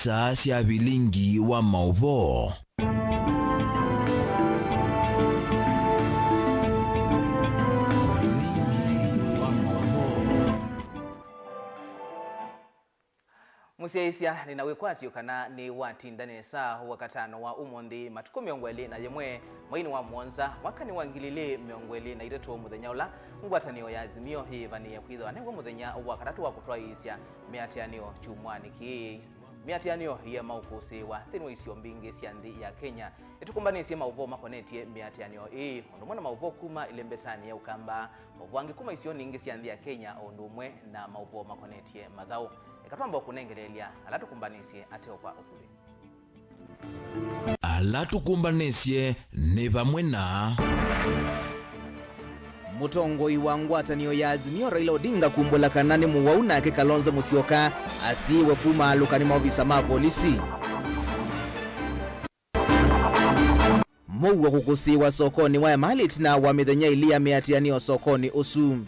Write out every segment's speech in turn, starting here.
isaa cia Vilingi wa Mauvoo. Musiaisia ninawekwatio kana ni wati ndani saa wakatano wa umundi matuku miongweli na yemwe mwaini wa Mwanza wakani wangilile miongweli na itetu muthenyaula ngwatanio ya azimio hii vani ya kwithwa nengwa muthenya wa katatu wa kutwa isya miatianio chumwani ki miatianio ya maukusi wa thinwa isio mbingi cia nthi ya Kenya itukumbanisye Mauvoo makonetie miatianio ii undu mwana Mauvoo kuma ilembetani ya ukamba Mauvoo angikuma isio ningi cia nthi ya Kenya undumwe na Mauvoo makonetie mathau ekatwamba kunengelelia alatukumbanisye ateo kwa ukuli alatukumbanisye ni vamwe na mutongoi wa ngwatanio ya azimio Raila Odinga kumbula kanani mu WINAKE Kalonzo Musyoka asiwe kuma alukani maofisa ma polisi. Mauvoo kukusiwa sokoni wa malit na wa mithenya ilia miatianio sokoni usu.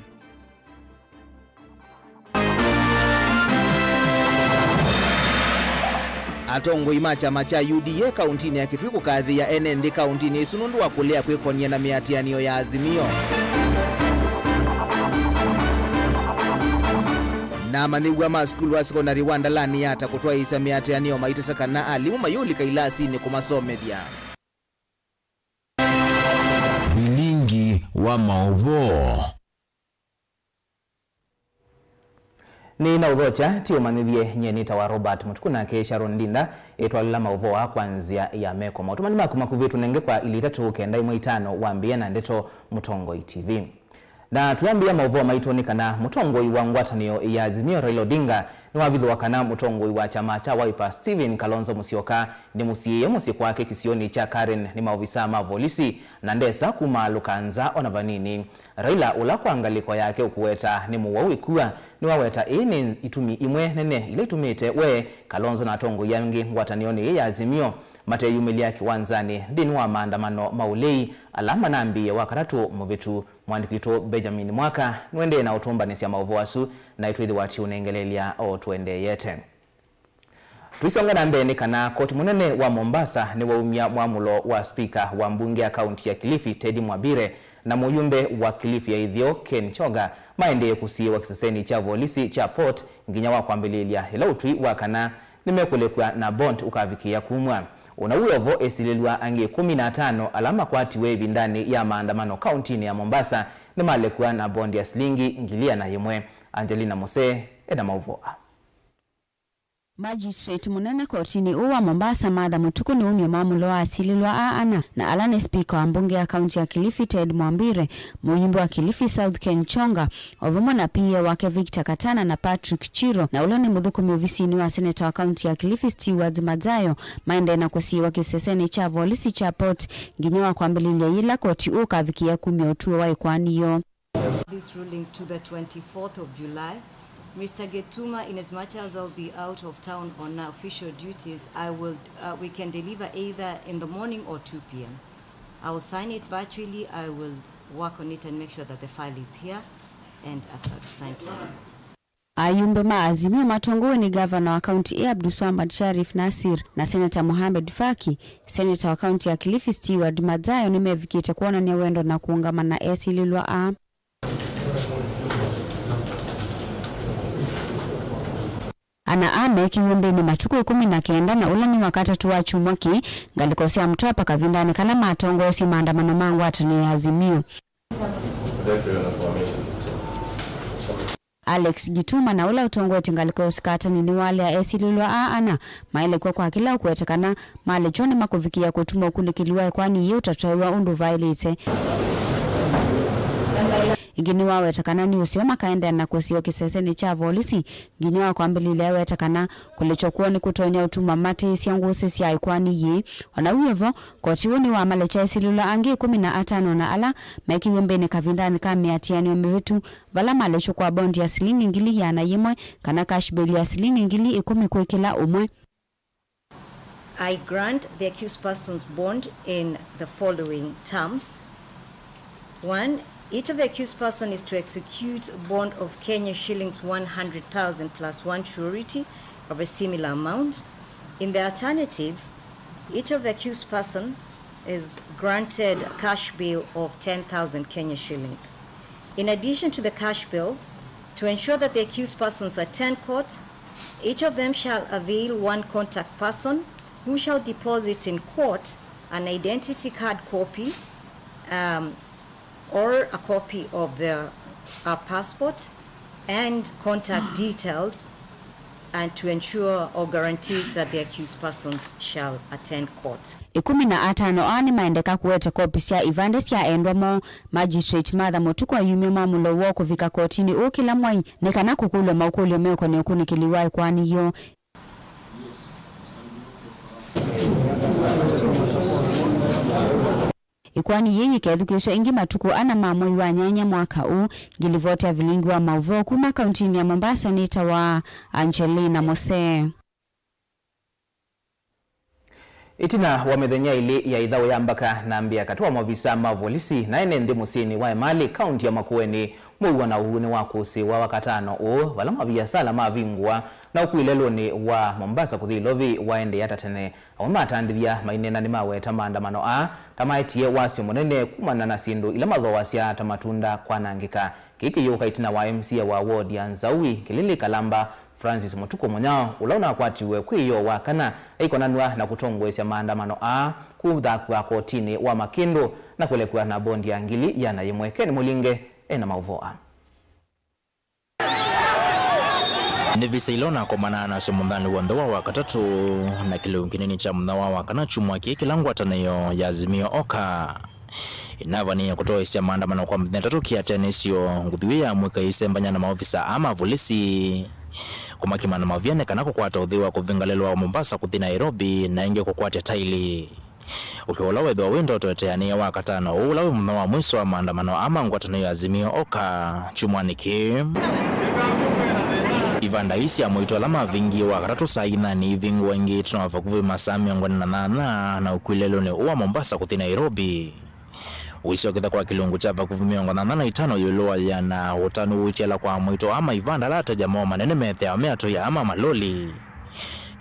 Atongoi machama cha UDA kauntini ya Kitwiku kadhi ya NND kauntini isunundu wa kulea kwekonia na miatianio ya azimio. Na manigwa maskulu wa sekondari wandalani yata kutwa isa miatianio maitataka na alimu mayuli kailasi ni kumasomedia. Vilingi wa Mauvoo. Ni na udhocha tiyo manivye nyenita wa Robert Mutuku na ke Sharon Ndinda etwalila Mauvoo kwanzia ya meko mautumani makuvitu nenge kwa ilitatu kenda imwe itano wambia na ndeto Mutongoi TV. Na tuambia Mauvoo maitonika na mutongoi wa ngwatanio ya azimio Raila Odinga ni wavithu wakana mutongoi wa chama cha Wiper Stephen Kalonzo Musyoka ni musi kwake kisioni cha Karen ni maofisa ma polisi na ndesa kuma lukanza onavanini. Raila ula kuangaliko yake ukuweta ni muwawi kuwa ni waweta ini itumi imwe nene ile itumite we Kalonzo na tongo yangi ngwatanioni ya azimio mate yumilia kiwanzani dhini wa maandamano maulei alama nambi wakaratu muvitu mwandikito Benjamin Mwaka nwende na utumba nisi ya Mauvoo asu na ituithi wati unengelelia o tuende yete. Tuisonga na mbeni kana koti munene wa Mombasa ni waumia mwamulo wa speaker wa mbunge ya kaunti ya Kilifi Ted Mwabire na muyumbe wa Kilifi ya idhio Ken Choga maende kusi wa kisaseni cha volisi cha port nginya wa kwambililia hilautwi wakana nimekulekwa na bond ukavikia kumwa. Unauyovo esililwa ange 15 alama kwa tiwevi ndani ya maandamano kauntini ya Mombasa ni malekwa na bondi ya shilingi ngilia na yemwe. Angelina Mose eda Mauvoo. Magistrate munene kotini uwa Mombasa Martha Mutuku ni umyo mamulo asililwa aana na alane speaker wa mbunge ya kaunti ya Kilifi Ted Mwabire, muyimbo wa Kilifi South Ken Chonga, ovumo na pia wake Victor Katana na Patrick Chiro na uloni mudhuku miuvisini wa seneta wa kaunti ya Kilifi Stewart Madzayo maende na kusiwa kiseseni cha volisi cha port nginyewa kwa mbililia ila koti uka vikia kumio tuwe wa ikwaniyo. This ruling to the 24th of July. Mr. Getuma, in as much as I'll be out of town on official duties, we can deliver either in the morning or 2 p.m. I will sign it virtually. I will work on it and make sure that the file is here and signed for it. Ayumbe maazimio matongowe ni governor wa kaunti ya Abdulswamad Sharif Nasir na Senator Mohamed Faki. Senator wa kaunti ya Kilifi Stewart Madzayo nimevikite kuona ni wendo na kuungamana esililwa a. Ana ame kiwembe ni matuku 19 na ula ni wakata tuwa chumwaki ngalikosea mtoa kavindani kala matongo si maandamano mangu atani ya azimio. Alex Gituma na ula utongo tingalikosea katani ni wale ya esililwa aana maile kwa kila ukuetekana maile choni makuvikia kutuma ukulikiliwa kwani ye utatoiwa undu violate. Igini wawe takana ni usioma kaenda na kusio kiseseni cha volisi gini wa kwambililewe takana kulichokuwa ni kutonya utuma mate isi yangu usisi ya ikwani ye wana uyevo kotiuni wa malecha isilula angi 15 na ala meki wembeni kavindani kami atiani omivitu vala malecho kwa bondi ya silingi ngili ya na yemwe kana kashbeli ya silingi ngili 10 kwa kila umwe. I grant the accused person's bond in the following terms. 1. Each of the accused person is to execute a bond of Kenya shillings 100,000 plus one surety of a similar amount. In the alternative, each of the accused person is granted a cash bail of 10,000 Kenya shillings. In addition to the cash bail, to ensure that the accused persons attend court, each of them shall avail one contact person who shall deposit in court an identity card copy or a copy of their passport and contact details, and to ensure or guarantee that the accused person shall attend court. 15 ani maendeka kuweta kopi cia ivande cia endwamo magistrate Martha Mutuku ayumio mamulo wo kuvika kotini ukila mwai nekana kukulwa maukulio meko ne kunikiliwai kwani yo ikwani yeye kedhukisho ingi matuku ana mamoi wa nyanya mwaka u gilivote ya Vilingi wa Mauvoo kuma kauntini ya Mombasa nita wa Angelina Mose. Itina wamethenya ili ya idhao ya mbaka na mbia katua mavisa mavolisi na ene ndi musini wa Emali kaunti ya Makueni mwiwa na uhuni wa kusi wa wakatano u wala mabiasala mavingwa na ukuileloni wa Mombasa kuthilovi waende yatatene awamaatandithia mainena ni maweta maandamano tamaitie wasio munene kumana na sindu ila mathowasya tamatunda kwa nangika kiki yuka itina wa MCA wa ward ya Nzawi Kilili Kalamba Francis Mutuku Munyao ulauna kwatiwe kwiyo wakana ikonanwa na kutongwesya maandamano kuthakwa kotini wa Makindu na kuelekea na bondi ya ngili yana yimwekeni mulinge ena Mauvoo. Nevisa ilona kwa manana sumundani wandawa wakatatu na kilunginini cha mnawa wakana chumwa kikilangu atanayo ya Azimio Oka. Inava ni kutoa isia maandamano kwa mtatu kia tenesio ngudhuia mweka isembanya na maofisa ama volisi. Kumakima na maviane kanako kwa ataudhiwa kuvingalelwa wa Mombasa kuthi Nairobi na inge kukwati taili. Ukiwalawe dhwa wendo toeteania wakatano ulawe mnawa mwiso wa maandamano ama ngwatanayo ya Azimio Oka chumwaniki. Ivanda isi ya mwito alama vingi wakatatu saina ni vingu wengi tunawafakuvi masami yongwani na ukuilelone uwa Mombasa kuthi Nairobi. Uisi wakitha kwa kilungu chava kuvimiongo na itano yuluwa ya na utanu uitiala kwa mwito ama Ivanda lata jamaa manene methea meato ya ama maloli.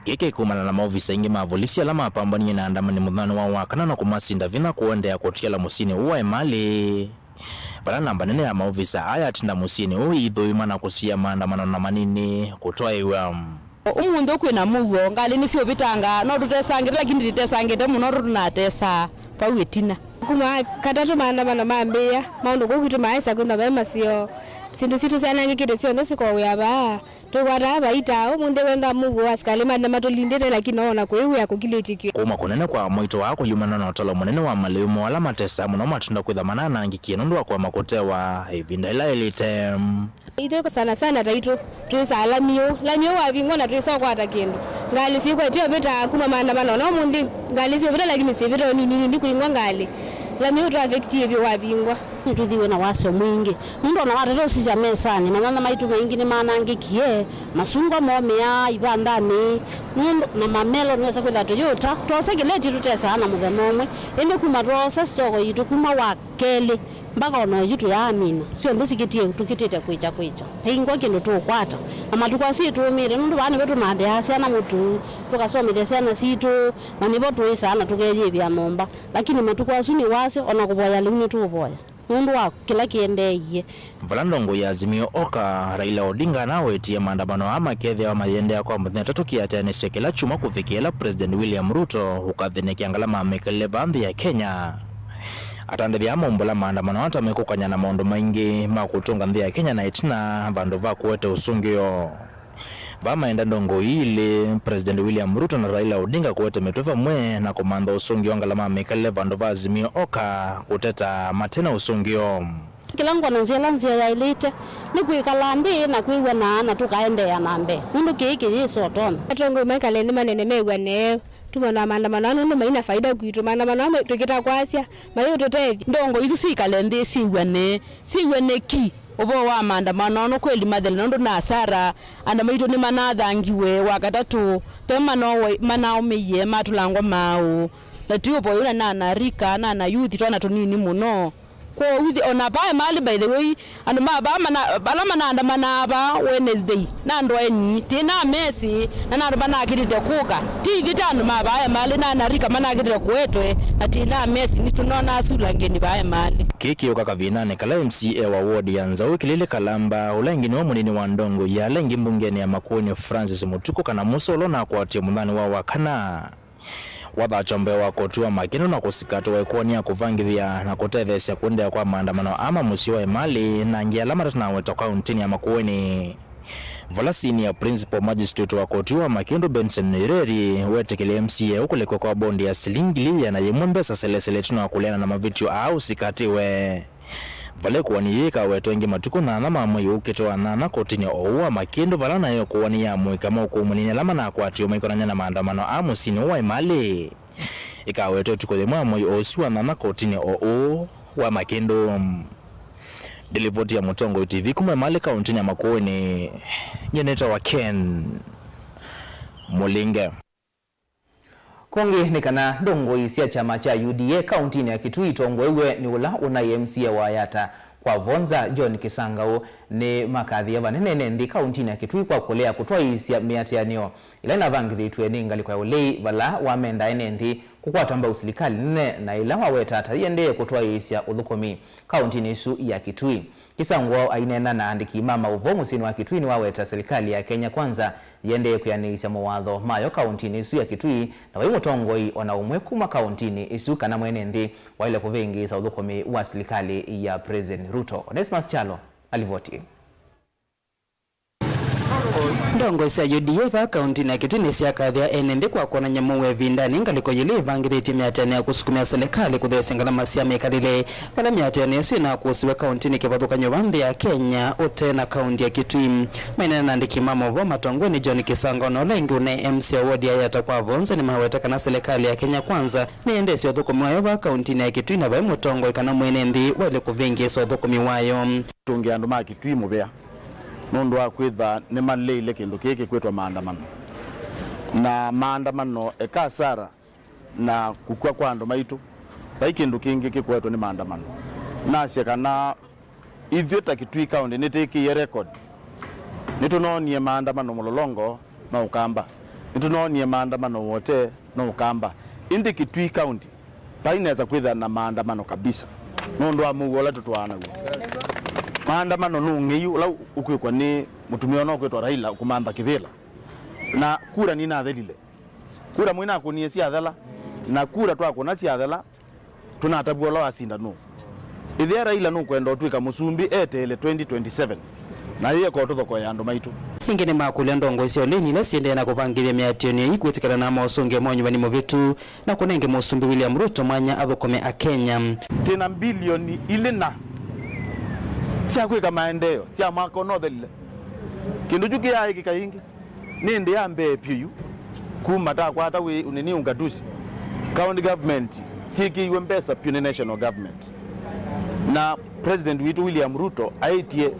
Kike kumana na maofisa ingi mavolisi alama pambani na andamani mudhanu wa wakana na kumasinda vina kuonde ya kotiala musini uwa Emali. Bala namba nene ya maofisa aya atinda musini ui idhuima na kusia maandamano na manini kutoa iwa. Umundu kwina Mauvoo ngali nisi obitanga no tutesangire lakini tutesangire muno tunatesa pawetina kuma katatu maandamano mambia maundu gokitu maisa kwenda bema sio sindu situ sana ngikire sio ndesi kwa yaba to kwata baita umunde wenda Mauvoo askali maandamano matolindete lakini naona kwa hiyo yako kile tikio kuma kunene kwa mwito wako yumana na utolo munene wa malemo wala matesa muno matunda kwithamana na ngikie nundu kwa makotewa ivinda ila elite ito sana sana taito tuisa lamio wabingona tuisa kwa takiendo ngali sikwa tio beta kuma maandamano no mundi ngali sio beta lakini sivyo nini ndi kuingwa ngali lamio tu affective wabingwa tuthiwe na waso mwingi ndo na watoto sisi amesani na maitu mengine manangikie masungwa momea ibandani na mamelo nweza kwenda Toyota tosegeleti tutesa na muthenomwe ende kuma rosa stoko yitu kuma wakele mpaka ono yitu ya Amina sio ndisikitie tukitete kwicha hingwa kindu tukwata amatukwa situ mire ndu bana betu mabiasa na mutu tukasomile sana situ na nibo tuisana tugeje bya momba lakini matukwa suni wase ona kuboya linyi tuboya mundu wa kila kiendeye Valandongo ya Azimio Oka Raila Odinga nawe tia maandamano ama kethe wa mayende kwa mtatu kiatene sekela chuma kufikiela President William Ruto ukadhine kiangalama mekele bandhi ya Kenya. Atande vya mombola maandamano hata mekukanya na maondo maingi makutunga ndhi ya Kenya na itina vandu va kuwete usungio. Vama enda ndongo ile President William Ruto na Raila Odinga kuwete metufa mwe na komando usungio angalama mekele vandu va Azimio Oka kuteta matena usungio. Kilango na nzia ya ilite ni kuikalambi na kuiwa na tukaende ya nambe mundu kiki yiso tona atongo makale ni manene megwa ne tumona maandamano no maina faida kuitu maandamano tukita kwasya mayo totethi ndongo izo sikalembe siwane ki obo wa maandamano no kweli madhele ndo na asara anda maito ni manathangiwe wakatatu pema nowe manao meye matulangwa mao latiyo boyona na rika na youth tona tonini muno kwa withi ona bae mali by the way and ma ba mana bala mananda manaba Wednesday na ndo eni tina mesi na ndo bana akirite kuka ti vitano ma bae mali na narika mana akirite kuetwe atina mesi ni tunona asula ngeni bae mali kiki ukaka vinane kala MCA wa ward ya Nzau kilile Kalamba ulangi ni munini wa ndongo ya lengi mbungeni ya Makuonyo Francis Mutuku kana musolo na kwa timu nani wa wakana wada chombe wa kotua makino na kusikatu wa ikuoni ya kuvangithia na kutethesya kuendea kwa maandamano ama musiwa emali na ngia lamata na weto kauntini ya Makueni. Valasini ya Principal Magistrate wa kotua Makindo Benson Nireri wetekele MCA ukulekwa kwa bondi ya silingili ya na yemwembesa selesele tuna wakuliana na mavitio au sikatiwe. Vale kuwaniyika weto ingi matuku na nama mwe uketo wa nana kotini owa Makindo valana yo kuwani ya mwe kama ukumunini lama na kwa tiyo maikonanya na maandamano amu sini uwa imali. Ika weto tukode mwe osuwa nana kotini owa wa Makindo. Delivoti ya Mutongo TV kumwe mali kauntini ya Makueni nyeneta wa Ken Mulinge. Kongi ni kana ndongo isia chama cha UDA kauntini ya Kitui tongwewe ni ula una MCA wa Yata kwa Vonza John Kisangao ni makadhi ya vanene ndi kauntini ya Kitui kwa kulea kutoa isia miatianio ila ina vangithi tueninga likuwa ulei vala wamenda enendi kukwatamba usilikali nne na ila waweta atariende kutoa isia udhukomi kauntini isu ya Kitui. Kisangao ainena na andiki Mauvoo musini wa Kitui ni waweta serikali ya Kenya Kwanza yende kuyanisya mwadho mayo kauntini isu ya Kitui na wai Mutongoi ona umwe kuma kauntini isu kana mwenendi waile kuvingi sa udhukomi wa serikali ya President Ruto. Onesmus Chalo alivoti. Ndongo isa UDA kauntini ya Kitui nisi akadhia enendi kwa kuona nyamuwe vindani ngaliko yili vangiriti miatene ya kusukumia serikali kuthesengana masiyame kalile wala miatene yesu ina kusiwe kauntini kivadhuka nyovandi ya Kenya ute na kaunti ya Kitui. Mainena nandiki Mauvoo matongweni John Kisangao na ulengi une MCA ward ya Yata kwa Vonza ni mahawetaka na serikali ya Kenya Kwanza ni endesi odhukomi wayo wa kauntini ya Kitui na vai Mutongo ikana mwenendi wale kuvingi isa odhukomi wayo. Tungi anduma Kitui mubea nundu wa kwitha ni maleile kindu kiki kwitwa maandamano na maandamano ekasara na kukua kwa andu maitu pai kindu kingi kikwetwa ni maandamano nasye kana ithuĩ ta Kitui county nitikiie record nitunonie maandamano mulolongo na ukamba nitunonie maandamano wote na ukamba indi Kitui county pai neza kwitha na maandamano kabisa nundu wa Mauvoo la tutwana maandamano nungiyu la ukwikwa ni mutumia no kwetwa Raila kumamba kivila na kura ni na thelile kura mwina kunie cia thela na kura twakona cia thela tunatabua lo asinda no ithia Raila no kwenda utwika musumbi etele 2027 na yeye ko tuthoko ya andu maitu ingine makule ndongo isio lini la siende na kuvangilia miationi ikutikana na mausonge monyo bani movitu na kunenge musumbi William Ruto mwanya athukome a Kenya tena bilioni ilina sia kwika maendeleo sia mwako no thelile kindu juki ya hiki kaingi nindi ya mbe piyu kuma ta kwata we unini ungatusi county government siki iwe mbesa pune national government na president witu William Ruto aitie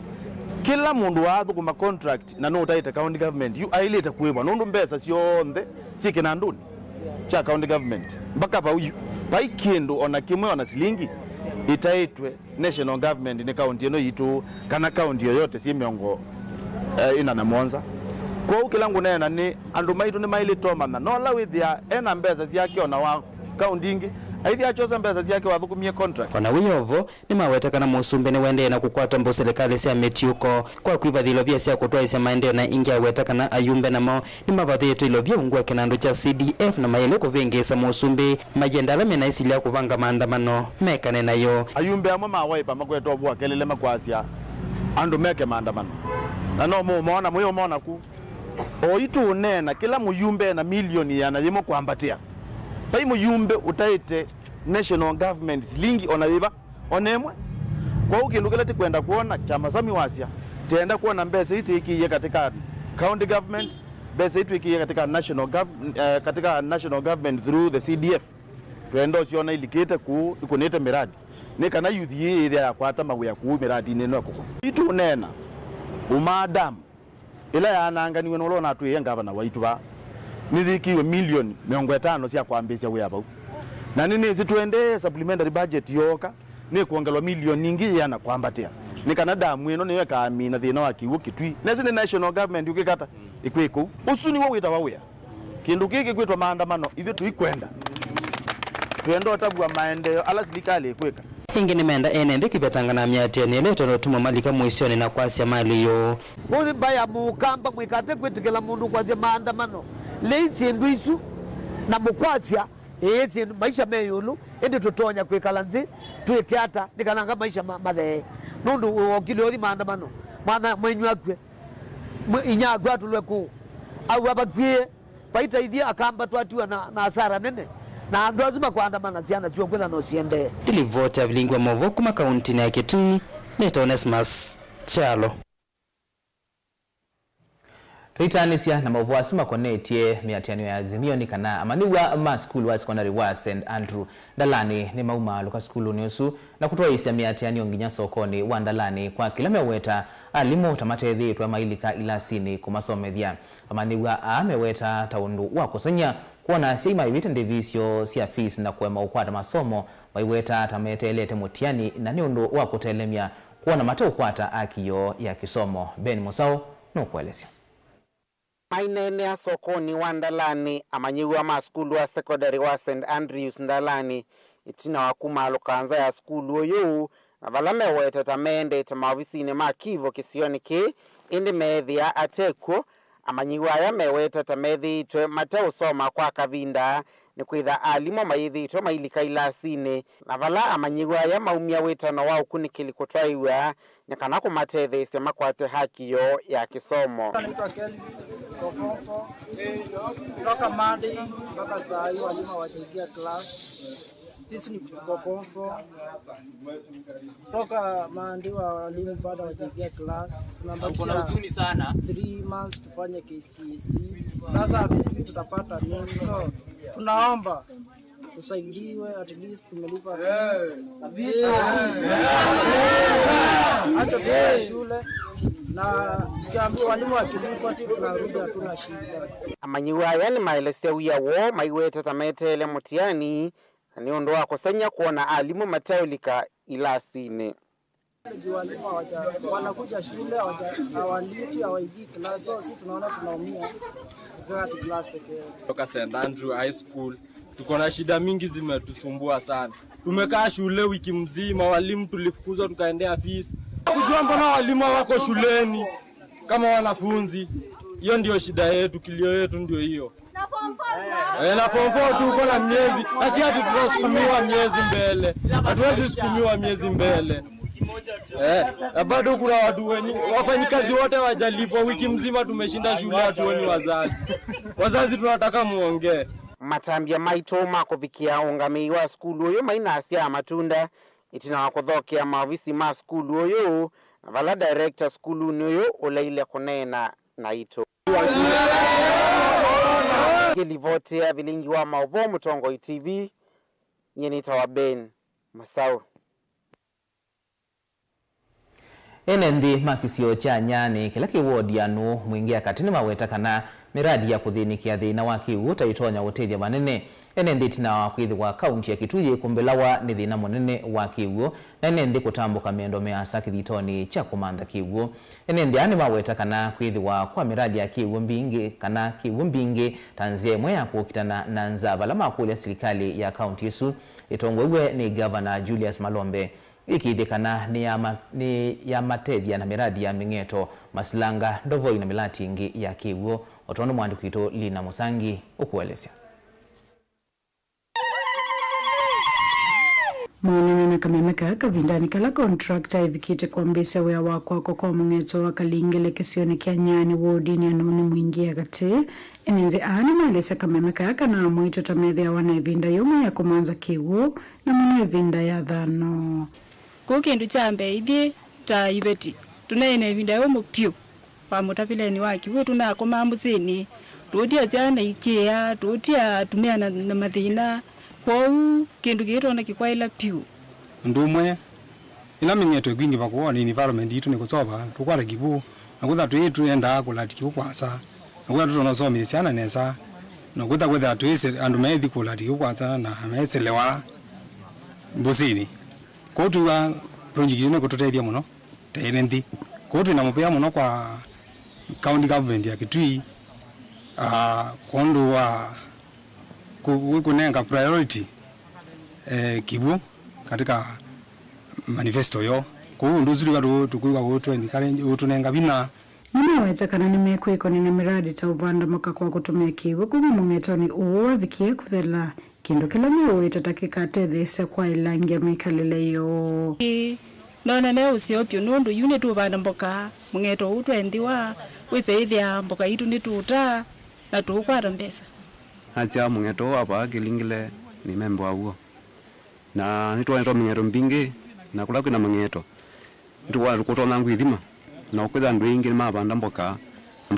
kila mundu wathu kuma contract na no utaita county government yu aileta kuiba nundu mbesa sionthe siki na nduni cha county government mpaka pa uyu pai kindu ona kimwe ona silingi itaitwe national government ni county eno yitu kana county yoyote si miongo ina na Mwanza kwa ukilangu nena ni andu maitu ni maili toma na no la withia ena mbesa siake ona wa county ingi aithi achosa mbesa siake wathukumie contract ona wiyovo ni mawetekana musumbi ni wende na kukwata mbo serikali sia metiuko kwa kuivathilo vya sia kutoa isia maendeleo na ingi awetekana ayumbe namo ni mavathitu ilo vya ungua kinandu cha CDF na maile kuvingisa musumbi majendala mena isilia kuvanga maandamano mekane nayo ayumbe amwe mawaipa makweta obua kelele makwasia andu meke maandamano na no muona muyo muona ku oitu nena kila muyumbe na milioni ya na yimo kuambatia pai muyumbe utaite national government lingi onaiba onemwe kwa ukindu kile tikwenda kuona chama sami wasia tenda kuona mbesa ikiye katika county government mbesa ikiye katika national government through the CDF twenda usiona ilikete ku ikunete miradi ni kana youth ye ya kwata mawe ya ku miradi neno ko itu nena umadam ila ya nanganiwe no lona tuye ngabana waitu ba nithikiwe milioni 50 cia kwambisia we abau na nini zitwende supplementary budget yoka ni kuongelwa milioni nyingi yana kwambatia ni Canada mwino niwe kaamina thina wa kiugo kitwi nezi ni national government ukikata ikwiku usuni wo wita wawia kindu kiki kwitwa maandamano ithu tuikwenda tuendo tabua maendeleo ala serikali ikwika ingi ni menda enende kibetangana myatene leto no tuma malika mwisioni na kwasi mali yo buli baya mukamba mwikate kwitikela mundu kwa maandamano leisi nduisu na mukwasya ezi maisha meyulu ende tutonya kwikalanzi tuikiata nikananga maisha mathe nundu okiliori maandamano mwana mwenyu akwe inyagwa atulweku au abakwie paita ithia akamba twatiwa na asara nene na andu azima kuandamana ciana cio kwitha no ciende Vilingi wa Vilingi wa Mauvoo kuma kaunti ya Kitui Neto Onesmus Chalo Twitanisia na Mauvoo asima konetie miatiano ya azimio ni kana amaniwa ma school wa secondary wa St Andrew Ndalani ni mauma luka skulu nyosu na kutoa isia miatiano nginya sokoni wa Ndalani kwa kilame weta alimu tamatethi twa mailika ilasini kumasomethia amaniwa ameweta taundu wa kusanya kuona sima ibite ndivisio sia fees na kuema ukwata masomo waiweta tametelete mutiani na niundu wa kutelemia kuona mateo kwata akiyo ya kisomo Ben Musau no kuelezea mainene ya sokoni wa Ndalani amanyiwa ma skulu wa secondary wa St Andrews Ndalani itina wakumalo kanza ya skulu oyo na valame weta tamende tamavisine makivo kisioni ki indi methia ateko amanyiwa ya meweta tamethi itwe mateo soma kwa kavinda ni kwitha alimo maithi itwe mailika ilasine na vala amanyiwa ya maumia weta na wao kunikili kutwaiwa ni kana kumatethi sema kwate hakiyo ya kisomo Toka Monday mpaka saa hii walimu wajaingia class. Sisi ni kukonfo. Toka Monday walimu bado wajaingia class. Kuna huzuni sana. 3 months tufanye KCSE. Sasa tutapata nini? So tunaomba tusaidiwe, at least tumelipa fees. Acha tuende shule. Na jambo walimu wakilipa sisi tunarudi hatuna shida. Amanyiwa yani maeleseo ya wo maiweta tametele mutiani ni ondo wako senya kuona alimu mateolika ilasine. Walimu wanakuja shule hawalipi hawaiji class so sisi tunaona tunaumia za class pekee. Toka St Andrew High School tuko na shida mingi zimetusumbua sana. Tumekaa shule wiki mzima, walimu tulifukuzwa tukaendea fees. Kujua mbona walimu wako shuleni kama wanafunzi. Hiyo ndio shida yetu, kilio yetu ndio hiyo. Na form 4 tuko na miezi, asi hadi tunasukumiwa miezi mbele. Hatuwezi sukumiwa miezi mbele. Bado kuna watu wafanyikazi wote wajalipwa wiki mzima tumeshinda shule hatuoni wazazi. Wazazi tunataka muongee. Matambia maito makovikia ongamiwa skulu oyo maina asia matunda itina wakothokea mavisi ma skulu oyo na vala director skulu oyo olaile kunena na ito kilivote ya Vilingi wa Mauvoo Mutongo TV nyenita wa Ben Masau Enendi makisio cha nyani kila kiwodi yanu mwingia katini maweta kana miradi ya kuthinikia thina wa kiwu taitonya utethia manene enendi tina wakwithi wa kaunti ya Kitui kumbelawa ni thina munene wa kiwu na enendi kutambuka miendo measa kithitoni cha kumantha kiwu enendi ani maweta kana kwithi wa kwa miradi ya kiwu mbingi kana kiwu mbingi tanzie mwe ya kukitana na nzava lama kulia serikali ya kaunti isu itongwewe ni Governor Julius Malombe ikithikana ni ya matethia na miradi ya mingeto masilanga ndovoi na milati ingi ya kiwu otono mwandikito Lina Musangi ukuelezea Mwana na kamemeka kavindani kala contractor ivikite kwa mbisa wea wako kwa mungeto wa kalingele kisioni kia nyani wodi ni anoni mwingia kati enenze aani malesa kamemeka kana mwito tamethi ya wana evinda yomu ya kumanza kiwu na mwana evinda ya dhano kukindu chambe ithi ta ibeti tunaine evinda yomu pyu kwa mutapileni wa kiwu tunakoma mbutsini tuotia jana ikia tuotia tumia na mathina kwau kindu girona kikwaila pyu ndumwe ila mingeto gwingi bakuona environment yitu ni kusoba tukwara kibu nakutha twetu enda kulati kibu kwasa nakutha tutono some siana nesa nakutha kwetha twese andu methi kulati kibu kwasa na ameselewa mbusini ko tuwa project ino kututeithia muno tene nthi ko tu na mupea muno kwa county government ya Kitui kondo wa kunenga priority kibu katika manifesto yo ko nduzuri garo tukuwa wotu ni kare utunenga bina Nimewezekana nimekwiko nina miradi ta uvanda mwaka kwa kutumia kibu kuma mungetoni uwa vikie kuthela kindu kila miu itatakika tethese kwa ilangia mikalile yo nona ne usiopyo nundu yune tu uvanda mboka mungeto utwendiwa wizethia mboka itu nituta na tukwata mbesa acha mungeto apa kilingile ni membo awo na nitwanito mungeto mbingi na kula kwina mungeto nitwa kutona ngwithima na ukwitha andu ingi mabanda mboka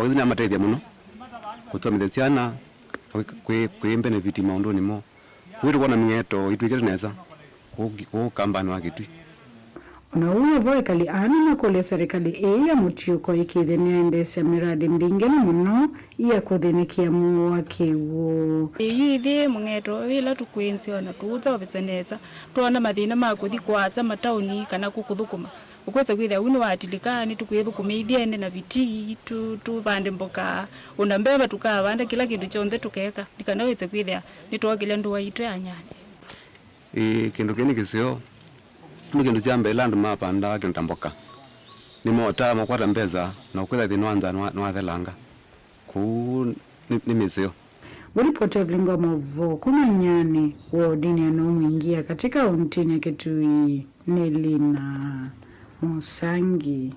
zina mateithia muno kutomithia ciana kwi benefit maundu nimo witu kona mungeto itwikire neza ku kambani wa Kitui Una uwe voikali na kule serikali ya MUTUKU ikithenia endesha miradi mbingi na muno iya kuthinikia muwake wo. Iyithi mungeto wila tukwinsi ona tuuza wabitsaneza tuona mathina ma kuthi kwatsa matauni kana kukuthukuma ukwetsa kwithia winu watilikani tukwithukuma na biti tupande mboka una mbeba tukavanda kila kindu chonthe tukeka nikana wetsa kwithia nitwokile nduwa itu ya nyani kindu kini kisio Mukindu jambe landu mapanda kintamboka. Ni mota makwata mbeza na ukwela dhinwanza nwathelanga. Ku ni mizio. Guripote Vilingi Mauvoo kumanyani wodini anomwingia katika untini ya Kitui Nelina Musangi.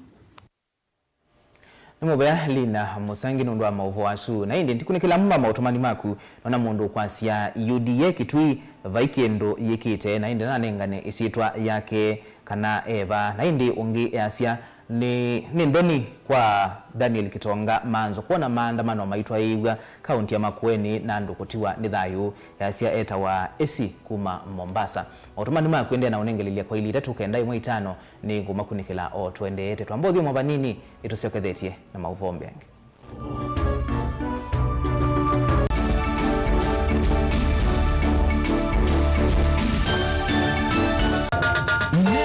Nimobea Lina Musangi nundu wa Mauvoo asu na indi ndikunikila mama utumani maku nona mundu kwasia UDA Kitui vaikendo yikite na indi nanengane isitwa yake kana eva na indi ungi asia ni ndoni kwa Daniel Kitonga manzo kuona maandamano maitwa igwa kaunti ya Makueni na ndukutiwa ni thayu asia eta wa esi kuma Mombasa utumani maku ende na unengelilia kwa ili tatu kenda imwe 5 ni kumakunikila o twende ete twambothi mwa nini itusiokethetie na Mauvoo mbenge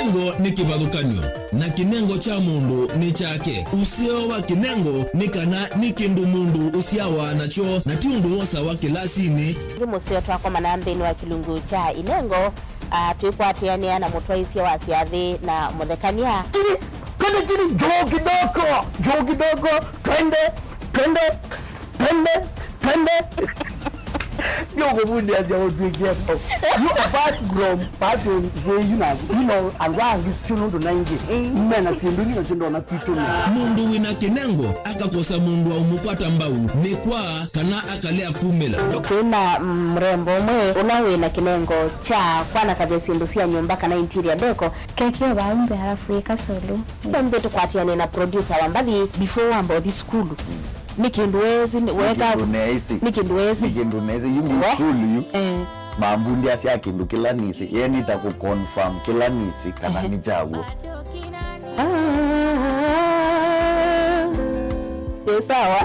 Kinengo ni kivathukanio na kinengo cha mundu ni chake usio wa kinengo ni kana ni kindu mundu usiawa nacho na ti undu wosa wa kilasini musio twako manambeni wa kilungu cha inengo tuikwatiania na mutwaisia wa siathi na muthekania Kani joo kidogo twende Yoko bundi aja odwigia you apart from passion you know angwa ngisituno ndo naingi mena sinduni na chindo na kitu mundu wina kinengo akakosa mundu wa umupata mbau ni kwa kana akalea kumela kuna mrembo mwe unawe na kinengo cha kwana kabisa ndusia nyumba kana interior deco keke waumbe halafu ikasolo ndio tukwatiane na producer wa mbali before ambo this school Nikinduwezi weka Nikinduwezi yumi skulu yu mambundi asia kindu kila nisi yeni taku confirm kila nisi kana ni jawo sawa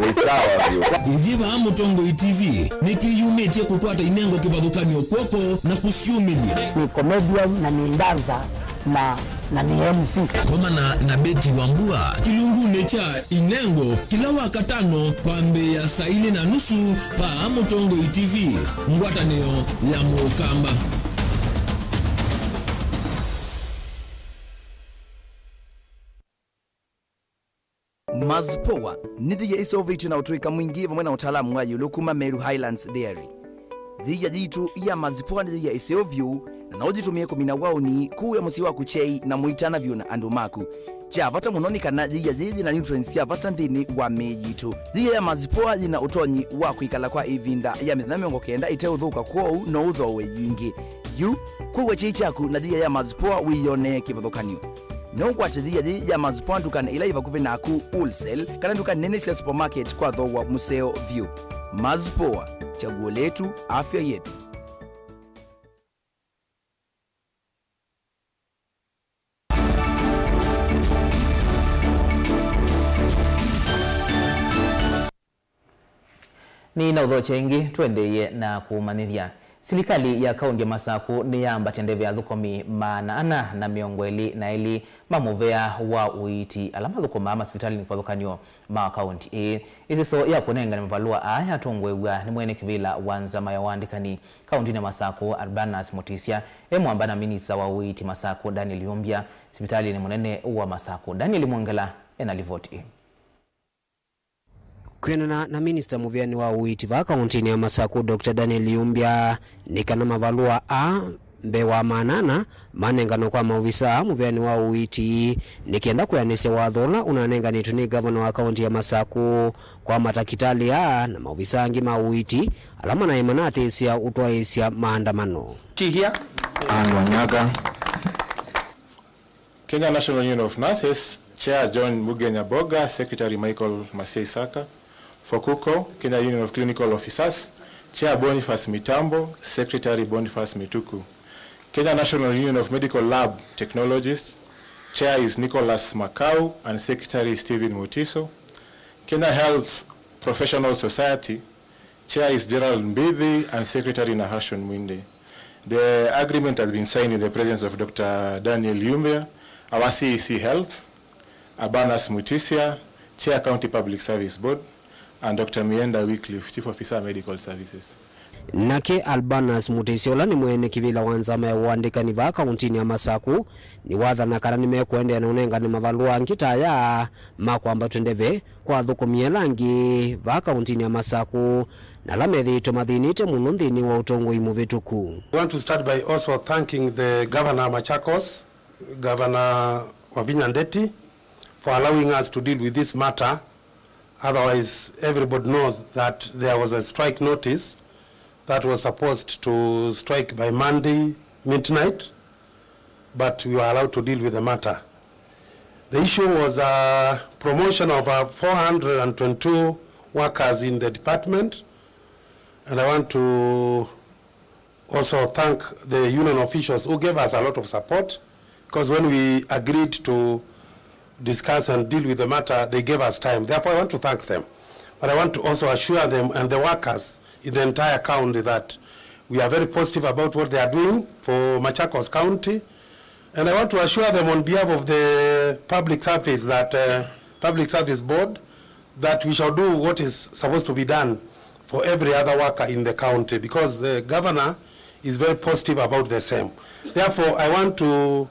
Iziva Mutongo TV nikiyumetie kutwata inengo kivathukanio kwoko na kusiumilia ni comedian na ni danza na ni MC koma na Beti Wambua kilungu necha inengo kila wakatano kwambe ya saa 4:30 pa Mutongo TV ngwataneo ya mukamba Mazpoa nithi ya isovitu na utuika mwingi vamwe na utaalamu wa yulukuma Meru Highlands Dairy. Dhiya jitu ya Mazpoa nithi ya isovyu na naujitumie kumina wauni kuu ya musiwa kuchei na muitana vyu na andumaku. Cha vata munoni kana dhiya jiji na nutrients ya vata ndini wa mejitu. Dhiya ya Mazpoa jina utonyi wa kuikala kwa ivinda ya mithami kenda ite uthuka kuo no uthowe yingi. Yu kuwa chichaku na dhiya ya Mazpoa wiyone kivathukanio. No kwa chidhiya ya Mazpoa ndukana ila iva kuvinaku wholesale kana ndukana nene sia supermarket kwa dhowa museo view. Mazpoa, chaguo letu, afya yetu. Ni na udhoche ingi tuendeye na kumanithia Serikali ya kaunti ya Masaku ni yamba tendeve ya dhukomi maana na miongweli na ili mamovea wa uiti alama dhukoma ama hospitali ni kwa dhukanyo ma kaunti isi so ya kunenga ni mvalua aya tongwewa ni mwene kivila wanzama ya waandikani kaunti na Masaku Arbanas Mutisia mwambana minisa wa uiti Masaku Daniel Yumbia hospitali ni mwenene wa Masaku Daniel Mwangela enalivoti Kwenana na Minister Muviani wa uiti va kaunti ya Masaku Dr. Daniel Yumbia nikana mavalua mbewa manana manengano kwa mauvisa Muviani wa uiti nikienda kuyanese wadhola unanenganitu ni governor wa kaunti ya Masaku kwa matakitali na mauvisa angi mauiti alama na imanate isia utwa isia maandamano. Here and Wanyaga, Kenya National Union of Nurses, Chair John Mugenya Boga, Secretary Michael Masei Saka. For KUKO, Kenya Union of Clinical Officers, Chair Boniface Mitambo, Secretary Boniface Mituku. Kenya National Union of Medical Lab Technologists, Chair is Nicholas Makau and Secretary Stephen Mutiso. Kenya Health Professional Society, Chair is Gerald Mbidhi and Secretary Nahashon Mwinde. The agreement has been signed in the presence of Dr. Daniel Yumbia, our CEC Health, Abanas Mutisia, Chair County Public Service Board, and Dr. Mienda Wycliffe, Chief Officer Medical Services. Nake Albanas Mutisiola ni mwene kivila wanzama ya uandika ni va kaunti ya Masaku ni wadha na karani mekuende na unenga ni mavalua nkita ya makwamba tendeve kwa dhuko mielangi va kaunti ya Masaku na lamethi tomadhinite munundhini wa utongo imuvituku. I want to start by also thanking the Governor Machakos, Governor Wavinya for allowing us to deal with this matter. Otherwise, everybody knows that there was a strike notice that was supposed to strike by Monday midnight, but we were allowed to deal with the matter. The issue was a promotion of 422 workers in the department, and I want to also thank the union officials who gave us a lot of support, because when we agreed to discuss and deal with the matter, they gave us time. Therefore, I want to thank them. But I want to also assure them and the workers in the entire county that we are very positive about what they are doing for Machakos County. And I want to assure them on behalf of the public service board that we shall do what is supposed to be done for every other worker in the county, because the governor is very positive about the same. Therefore, I want to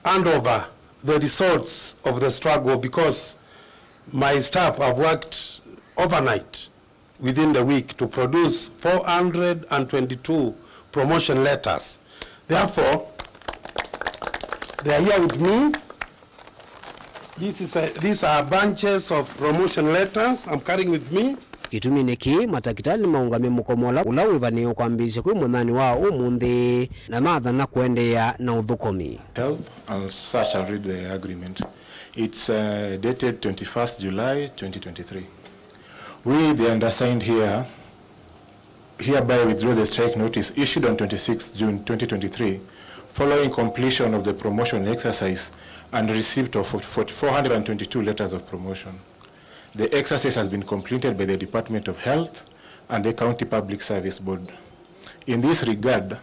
hand over the results of the struggle, because my staff have worked overnight within the week to produce 422 promotion letters. Therefore, they are here with me. These are bunches of promotion letters I'm carrying with me. Kitumi neki matakitali maungame mukomola ulawivani kwambisha kui mwanani wa umundi na madha na kuendea na udhukomi. Health and such and read the agreement. It's dated 21st July 2023. We, the undersigned here, hereby withdraw the strike notice issued on 26th June 2023 following completion of the promotion exercise and receipt of 422 letters of promotion. The exercise has been completed by the Department of Health and the County Public Service Board. In this regard,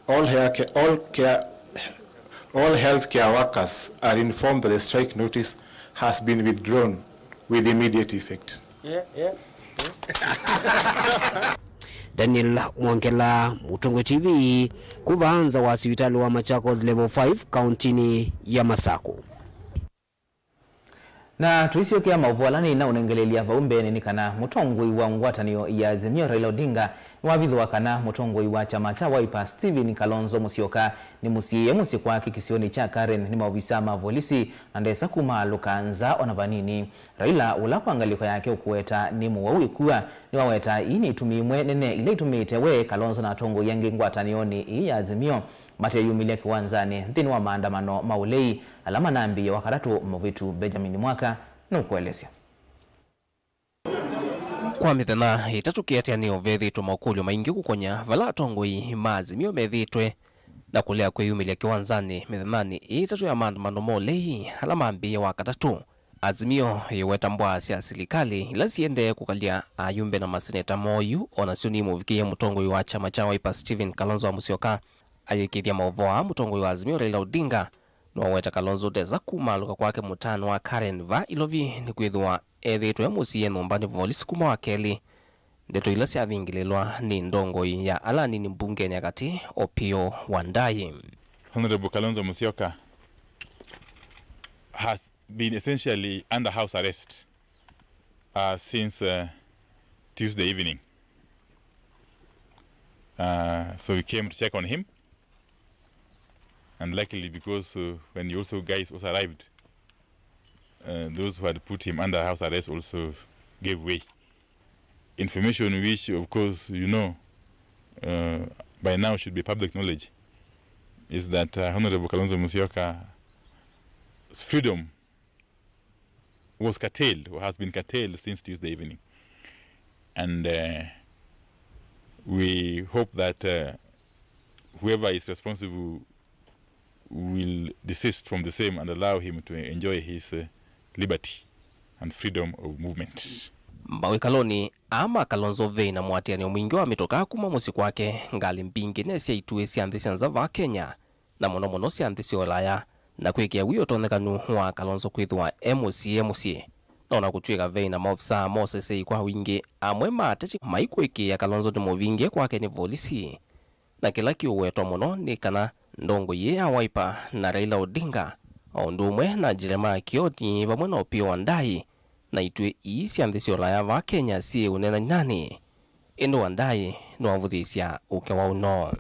all healthcare workers are informed that the strike notice has been withdrawn with immediate effect. Daniel Mwangela, Mutungo TV, kuvanza wa hospitali wa Machakos level 5 kauntini ya Masaku. Na tuisiokia Mauvoo na unengelelia vaumbe ni kana mutongoi wa ngwatanio ya Azimio Raila Odinga wavithu wakana mutongoi wa chama cha Wiper Stephen Kalonzo Musyoka ni musikwa kikisioni cha Karen ni maofisa mavolisi na ndesa kumalukanza onavanini Raila ulakwangaliko yake ukueta ni muwawi kuwa ni waweta ini tumimwe nene ile tumitewe Kalonzo na tongo yange ngwatanioni ya Azimio Mate yumilia kiwanzani nthini wa maandamano maulei alama nambi ya wakaratu mvitu Benjamin Mwaka nukuelezia. Kwa mithana itatukiatia ni ovethi tumakulio maingi kukonya vala tongoi maazimio methitwe na kulea kwe yumilia kiwanzani mithanani itatu ya maandamano maulei alama nambi ya wakatatu azimio iwetambwa cia serikali ila siende kukalia ayumbe na maseneta moyu ona sioni muvikie mutongoi wa chama cha Wiper Stephen Kalonzo Musyoka ayikithia Mauvoo mutongoi wa azimio Raila Odinga no weta Kalonzo deza kumaluka kwake mutano wa Karen va ilovi ni kwithwa ethitwe musie numbani volisi kuma wa keli ndeto ila siathingililwa ni ndongoi ya alani ni mbunge nyakati Opio Wandayi. Honorable Kalonzo Musyoka has been essentially under house arrest since Tuesday evening. So we came to check on him, and luckily because when you also guys also arrived, those who had put him under house arrest also gave way. Information which, of course, you know, by now should be public knowledge, is that Honorable Kalonzo Musyoka's freedom was curtailed, or has been curtailed since Tuesday evening. And we hope that whoever is responsible will desist from the same and allow him to enjoy his liberty and freedom of movement. Mawikaloni ama Kalonzo veina mwatiani mwingi wa mitoka kuma musi kwake ngali mpingi nesia itue sianthi sianza va Kenya na mono sianthi siolaya na kwikia wio tonekanu wa Kalonzo kwithwa MCA na kuchweka veina maofisa Moses kwa wingi amwe matechi maikwiki ya Kalonzo ni movingi kwake ni volisi na kila kiuweto mono ni kana ndongo ye ya Wiper na Raila Odinga ondumwe na Jeremiah Kioni vamwe na Opio Wandayi na itue isi andisi olaya va Kenya si unena nani endo Wandayi no avudisia uke wa uno.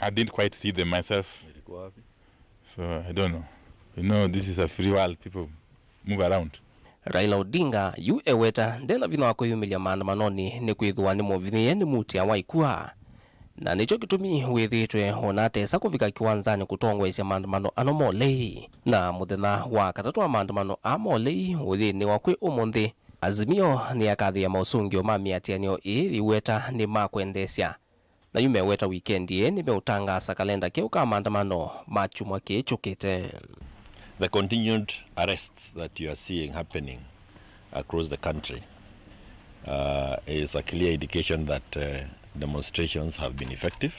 I didn't quite see them myself, so I don't know. You know, this is a free world, people move around. Raila Odinga yu eweta ndena vina wako yumilia maandamanoni ni kwithwa ni movithie ni muti ya waikua na nicho kitumi withitwe onate sa kuvika kiwanzani kutongwesya maandamano anomolei na muthenya wa katatu wa maandamano amolei uthini wakwe umunthi azimio ni akathia mausungio ma miatianio iweta ni makwendesya na yumeweta weekend ye ni meutangasa kalenda keuka maandamano machumwa kichukite. The continued arrests that you are seeing happening across the country is a clear indication that demonstrations have been effective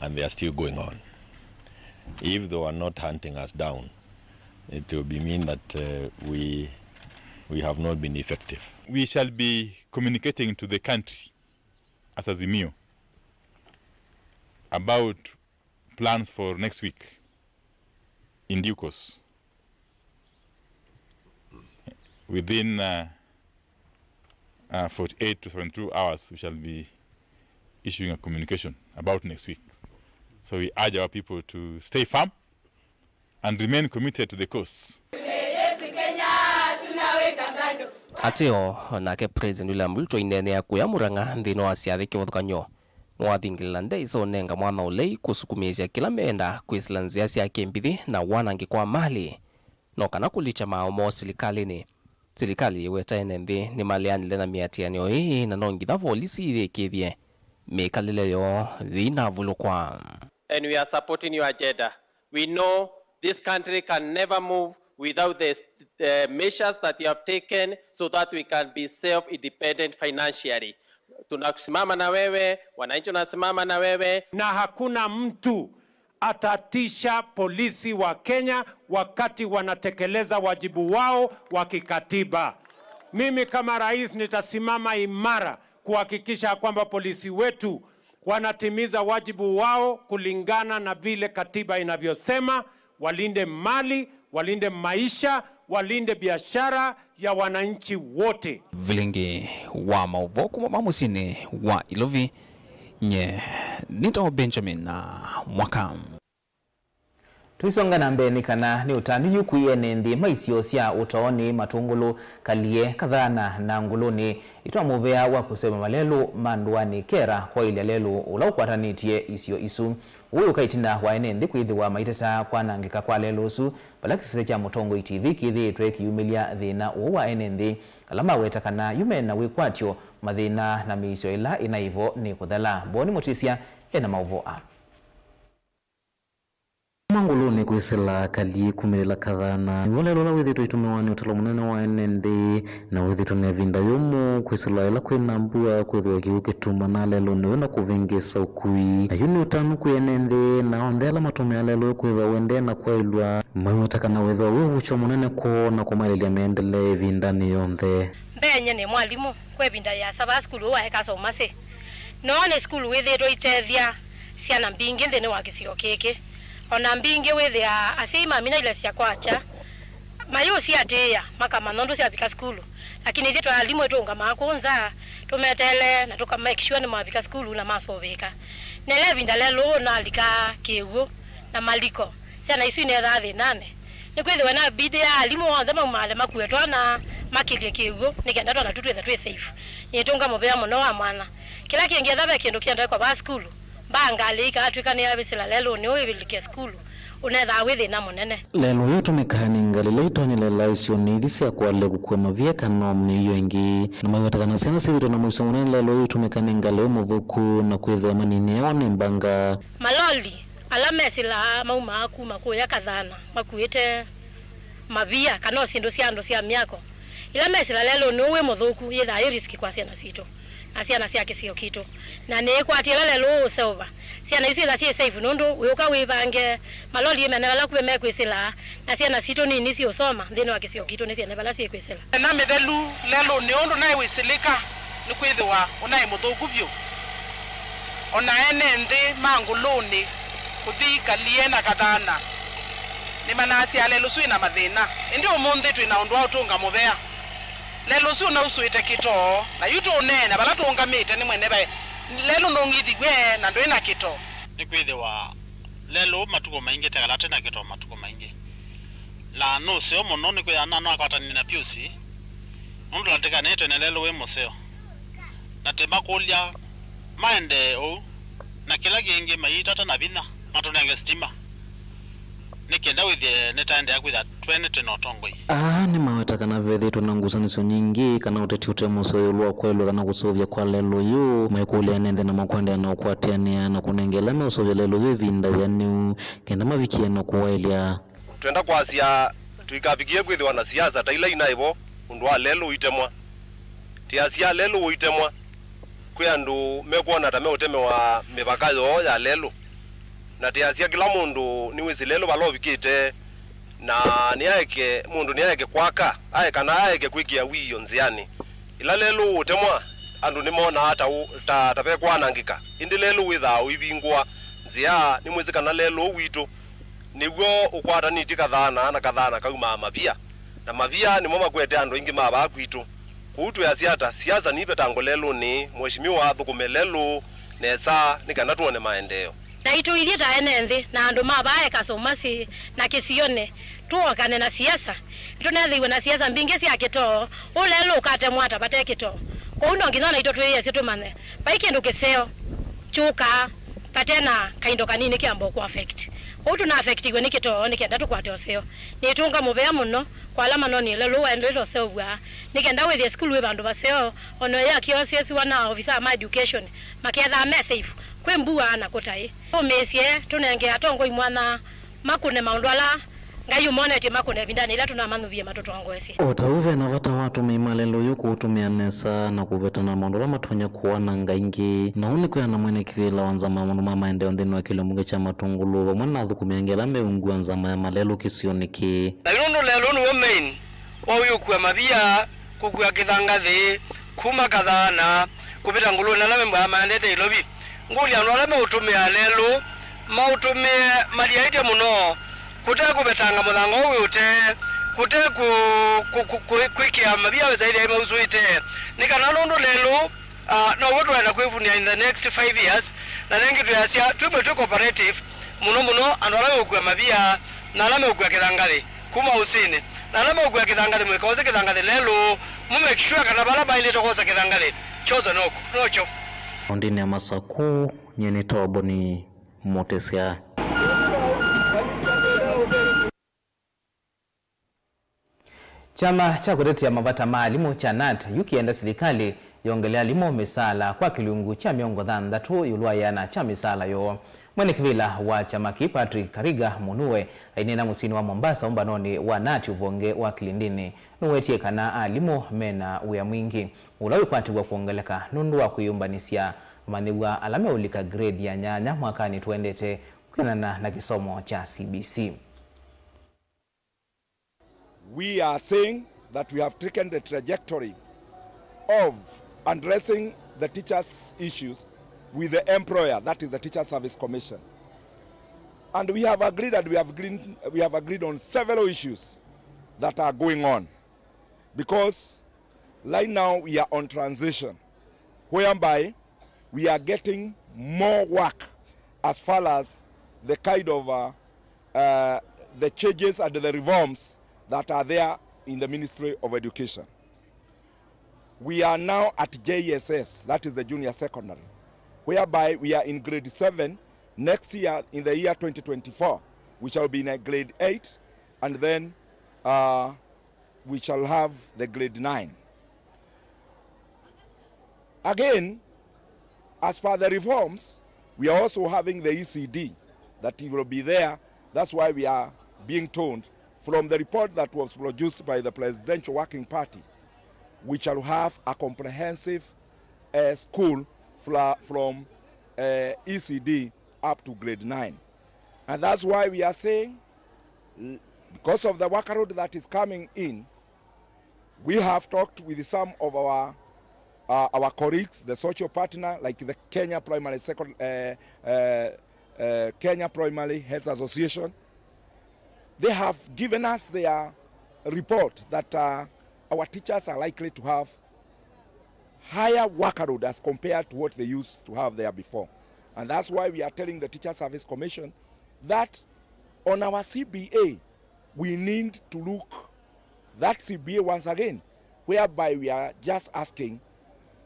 and they are still going on. If they were not hunting us down, it will mean that we have not been effective. We shall be communicating to the country as Azimio about plans for next week in due course. Within 48 to 72 hours, we shall be issuing a communication about next week. So we urge our people to stay firm and remain committed to the cause. Ateo nake President William Ruto inene ya kuya muranga ndino asiathi kiwathukanyo mwathingilila ndeiso nenga mwana ulei kusukumizia kila menda kwisilanzia sia kembithi na wanangi kwa mali no kana kulicha maomo serikali iweta enenthi ni malianile na miatianio ii na nongitha volisi ithikithie mikalile yo thina vulukwa. And we are supporting your agenda. We know this country can never move without the measures that you have taken so that we can be self-independent financially. Tunasimama na wewe, wananchi wanasimama na wewe, na hakuna mtu atatisha polisi wa Kenya wakati wanatekeleza wajibu wao wa kikatiba. Mimi kama rais nitasimama imara kuhakikisha kwamba polisi wetu wanatimiza wajibu wao kulingana na vile katiba inavyosema, walinde mali, walinde maisha, walinde biashara ya wananchi wote. Vilingi wa Mauvoo kuma mamusini wa Ilovi nye nito Benjamin na Mwaka. Tuisonga na mbeni kana ni utanu yukuye nendi maisio sia utaoni matungulu kalie kadhana na nguluni itwa muvea wa kusema malelu manduani kera kwa ile lelu ulaukwatanitie isio isu uyu kaitinda wa enendi kuidhi wa maiteta kwa nangika kwa lelu su palakisise cha mutongo TV kithi tweki yumilia dhina uwa enendi kalama weta kana yume na wikwatio madhina na miisio ila inaivo ni kudhala boni motisia ena Mauvoo. mangoloni kwisila kali kumirila kathana niwolelo la withitwo itumewani utalo munene wa NND na withitwo ne vinda yomu kwisila ila kwina mbua kwithwa kiukituma na lelo niwe na kuvingisa ukui na yuni utanu ku NND na ondela matumia lelo kwithwa wende na kwailwa mawataka na withwa wivucho munene ko na kumalilia meendele vindani yonthe benye ni mwalimu kwe vinda ya saba skulu wa ekasa umase none skulu withitwo itethia ciana mbingi nthini wa kisio kiki ona mbingi withia asima mina ile cia kwacha mayo cia ndia makama nondo cia bika skulu lakini thitwa alimu etunga makunza tumetele na tuka make sure ni mabika skulu na masoveka nele vinda lelo na lika kiugo na maliko ciana isu ne thathi nane ni kwithwa na bidia alimu onthe maumale makuetwa na makilie kiugo nikenda twana tutwetha twe safe nitunga mubea muno wa mwana kila kiingia thabe kindu kienda kwa ba skulu bangalika atwikani abisila lelo ni oibilike skulu unetha withi na munene lelo yutumikani ngalile itonyelela isio nithisia kwale kukwema vieka nomi iyo ingi na mawetakana siana sivito na mwiso munene lelo yutumikani ngale muthuku na kwithwa manini yao ni mbanga maloli alamesila mauma aku makuya kathana makuite mavia kana sindu cia ndo cia miako ila mesila lelo ni uwe muthuku yitha riski kwa ciana cito na ciana ciake cio kito na ni kwatira lelo useova ciana icio ila cie safe nundu uyoka wivange maloli mena bala kubeme kwisila na ciana cito nini cio soma thini wa cio kito ni ciana bala cie kwisila na medelu lelo ni undu nai wisilika ni kwithwa unai muthuku bio ona NND manguluni kuthika liena kathana ni manasi lelo suina mathina indi umundi twina undu wa utunga mubea lelo su na usuite kito na yuto nena bala tungamite ni mwene bae lelo nongithi gwe na ndo ina kito ni kwithwa lelo matuko maingi tegalate na kito matuko maingi la no seo mono ni kwa nano akatani na piusi ndo lateka neto na lelo we moseo na temakolia maende o na kila kingi maitata na bina matonenge stima nikienda withie netaende akwitha twene tinotongoi ni mawataka na vethito na ngusaniso nyingi kana uteti utemuso lwa kwelo kana kusovya kwa lelo yu maikulia nende na makwande na kwatiania na kunengela me usovya lelo yu vinda yani kenda mavikie no kuwailia twenda kwasia tuikapigie kwithwa na siasa taila inaivo undu wa lelo uitemwa tiasia lelo uitemwa kwi andu mekuona ta meutemewa mipaka yo ya lelo na tiasia kila mundu ni wisi lelo balobikite na niaeke mundu niaeke kwaka aeka na aeke kwikia wiyo nziani ila lelo utemwa andu nimona hata tapekwana ngika indi lelo witha uivingwa nzia ni mwizika na lelo wito niguo ukwata niti kathana na kathana kauma mavia na mavia ni moma kwete andu ingi maba kwitu kuutu ya siasa nipe tango lelo ni mheshimiwa thukume lelo nesa nikana tuone maendeo na itu ilita NND na andu mabae kasomasi na kisione tuokane na siasa tunathiwe na siasa mbingi cia kito ulelo ukate mwata bate kito kuno ngina na ito tuye situmane baikindu kiseo chuka patena kaindo kanini kiambo ku affect utu na affect gwe nikito nikenda tukwate oseo nitunga mubea muno kwa alama noni lelo endelo sewa nikenda withie school we bandu baseo ono ya kiosiesi wana officer ma education maketha massive kwembua na kutai omesie tunenge atongo imwana makune maundwala ngayu monete makune bindani ila tunamanuvia matoto wangu esi otauve na vata watu meimalelo yuko utumia nesa na kuveta na maundola matonya kuwana ngaingi na uni kuya na mwene kivila wanzama mundu mama ende ondhini wa kilo munge cha matungulu wa mwana adhu kumiangela meungu wanzama ya malelo kisioniki na yundu lelo nuwe main wawiyo kuwa mabia kukuya kithangathi kuma kathana kupita ngulu na lame mbwa maandete ilobi nguli anwala mautumia lelo mautumia maliaite muno kute kubetanga muthango wute kute kwikia mabia zaidi ya mauzuite nikana londo lelo na wotu wana kwifunia in the next 5 years na nengi tuyasia tube tu cooperative muno anwala kwa mabia na alama kwa kithangathi kuma usini na alama kwa kithangathi mwikoze kithangathi lelo make sure kana balaba ile tokoza kithangathi choza nocho ondini ya masaku nyeni tobo ni motesia Chama cha kutetea mabata maalimu cha NAT yukienda serikali yongelea limo misala kwa kilungu cha miongo thandatu yulwayana cha misala yo. Mwene kivila wa chamaki Patrick Kariga Munuwe ainena musini wa Mombasa umbanoni wa nati uvonge wa Kilindini nuwetie kana alimo mena uya mwingi ulawi kwati wa kuongeleka nundu wa kuyumbanisia maniwa alame ulika grade ya nyanya mwakani tuendete kukinana na kisomo cha CBC. We are saying that we have taken the trajectory of addressing the teachers' issues with the employer, that is the Teacher Service Commission. And we have agreed that we have agreed on several issues that are going on. Because right now we are on transition, whereby we are getting more work as far as the kind of the changes and the reforms that are there in the Ministry of Education. We are now at JSS, that is the junior secondary, whereby we are in grade 7. Next year, in the year 2024, we shall be in a grade 8, and then we shall have the grade 9. Again, as per the reforms, we are also having the ECD that will be there. That's why we are being told from the report that was produced by the Presidential Working Party, we shall have a comprehensive school from ECD up to grade 9. And that's why we are saying, because of the workload that is coming in, we have talked with some of our colleagues, the social partner, like the Kenya Primary Health Association. They have given us their report that our teachers are likely to have higher workload as compared to what they used to have there before. And that's why we are telling the Teacher Service Commission that on our CBA, we need to look that CBA once again, whereby we are just asking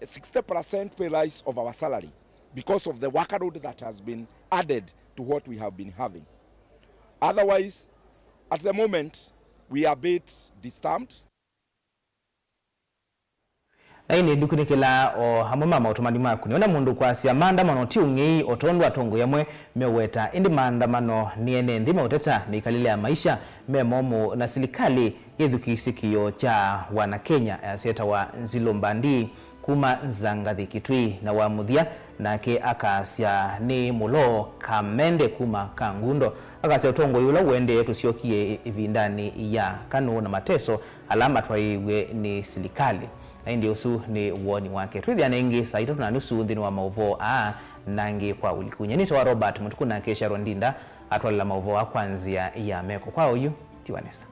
a 60% pay rise of our salary because of the workload that has been added to what we have been having. Otherwise, at the moment, we are a bit disturbed. Naini dukunikila o hamama mautumani maku niona mundu kwa siya maandamano ti ungei otondo atongo yamwe meweta indi maandamano niene ndima uteta ni kalile ya maisha memomu na silikali yedhukisikio cha wana Kenya ya seta wa Nzilombandi kuma Nzangathi Kitui na wamuthia nake akasya ni mulo kamende kuma Kangundo akasya utongo yula wende tusiokie ivindani ya kanu na mateso alama twaiwe ni silikali. Ndi usu ni uoni wake. Tuwithia nengi saa 3:30 nthini wa Mauvoo nangi kwa ulikunya. Nita wa Robert Mutuku na Kesha Rondinda atwalila Mauvoo kwanzia ya meko kwa uyu Tiwanesa.